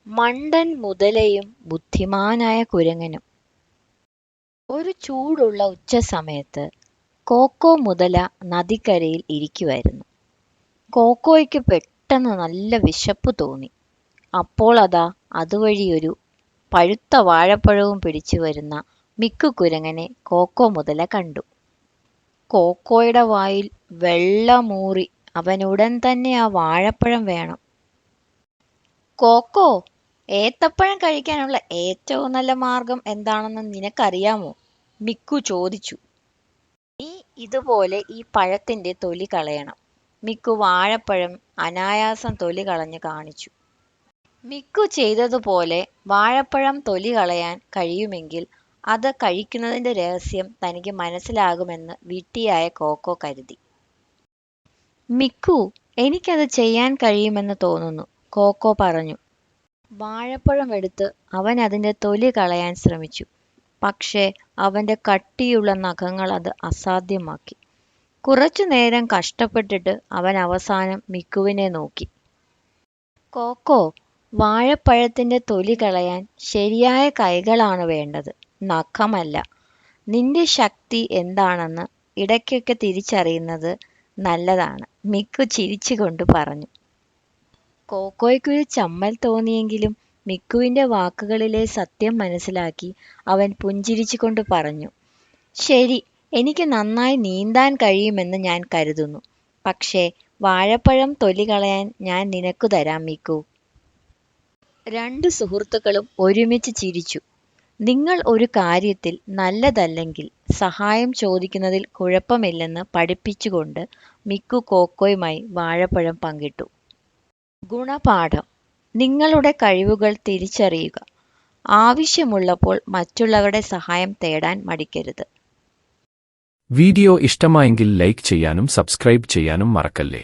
മണ്ടൻ മുതലയും ബുദ്ധിമാനായ കുരങ്ങനും. ഒരു ചൂടുള്ള ഉച്ചസമയത്ത് കോക്കോ മുതല നദിക്കരയിൽ ഇരിക്കുവായിരുന്നു. കോക്കോയ്ക്ക് പെട്ടെന്ന് നല്ല വിശപ്പ് തോന്നി. അപ്പോൾ അതാ അതുവഴി ഒരു പഴുത്ത വാഴപ്പഴവും പിടിച്ചു വരുന്ന മിക്കു കുരങ്ങനെ കോക്കോ മുതല കണ്ടു. കോക്കോയുടെ വായിൽ വെള്ളമൂറി. അവനുടൻ തന്നെ ആ വാഴപ്പഴം വേണം. കോക്കോ, ഏത്തപ്പഴം കഴിക്കാനുള്ള ഏറ്റവും നല്ല മാർഗം എന്താണെന്ന് നിനക്കറിയാമോ? മിക്കു ചോദിച്ചു. നീ ഇതുപോലെ ഈ പഴത്തിന്റെ തൊലി കളയണം. മിക്കു വാഴപ്പഴം അനായാസം തൊലി കളഞ്ഞ് കാണിച്ചു. മിക്കു ചെയ്തതുപോലെ വാഴപ്പഴം തൊലി കളയാൻ കഴിയുമെങ്കിൽ അത് കഴിക്കുന്നതിന്റെ രഹസ്യം തനിക്ക് മനസ്സിലാകുമെന്ന് വിഡ്ഢിയായ കോക്കോ കരുതി. മിക്കു, എനിക്കത് ചെയ്യാൻ കഴിയുമെന്ന് തോന്നുന്നു, കോക്കോ പറഞ്ഞു. വാഴപ്പഴം എടുത്ത് അവൻ അതിന്റെ തൊലി കളയാൻ ശ്രമിച്ചു. പക്ഷേ അവന്റെ കട്ടിയുള്ള നഖങ്ങൾ അത് അസാധ്യമാക്കി. കുറച്ചു നേരം കഷ്ടപ്പെട്ടിട്ട് അവൻ അവസാനം മിക്കുവിനെ നോക്കി. കോക്കോ, വാഴപ്പഴത്തിന്റെ തൊലി കളയാൻ ശരിയായ കൈകളാണ് വേണ്ടത്, നഖമല്ല. നിന്റെ ശക്തി എന്താണെന്ന് ഇടയ്ക്കൊക്കെ തിരിച്ചറിയുന്നത് നല്ലതാണ്, മിക്കു ചിരിച്ചുകൊണ്ട് പറഞ്ഞു. കോക്കോയ്ക്കൊരു ചമ്മൽ തോന്നിയെങ്കിലും മിക്കുവിന്റെ വാക്കുകളിലെ സത്യം മനസ്സിലാക്കി അവൻ പുഞ്ചിരിച്ചുകൊണ്ട് പറഞ്ഞു. ശരി, എനിക്ക് നന്നായി നീന്താൻ കഴിയുമെന്ന് ഞാൻ കരുതുന്നു. പക്ഷേ വാഴപ്പഴം തൊലി കളയാൻ ഞാൻ നിനക്കു തരാം മിക്കു. രണ്ട് സുഹൃത്തുക്കളും ഒരുമിച്ച് ചിരിച്ചു. നിങ്ങൾ ഒരു കാര്യത്തിൽ നല്ലതല്ലെങ്കിൽ സഹായം ചോദിക്കുന്നതിൽ കുഴപ്പമില്ലെന്ന് പഠിപ്പിച്ചുകൊണ്ട് മിക്കു കോക്കോയുമായി വാഴപ്പഴം പങ്കിട്ടു. ഗുണപാഠം: നിങ്ങളുടെ കഴിവുകൾ തിരിച്ചറിയുക. ആവശ്യമുള്ളപ്പോൾ മറ്റുള്ളവരുടെ സഹായം തേടാൻ മടിക്കരുത്. വീഡിയോ ഇഷ്ടമായെങ്കിൽ ലൈക്ക് ചെയ്യാനും സബ്സ്ക്രൈബ് ചെയ്യാനും മറക്കല്ലേ.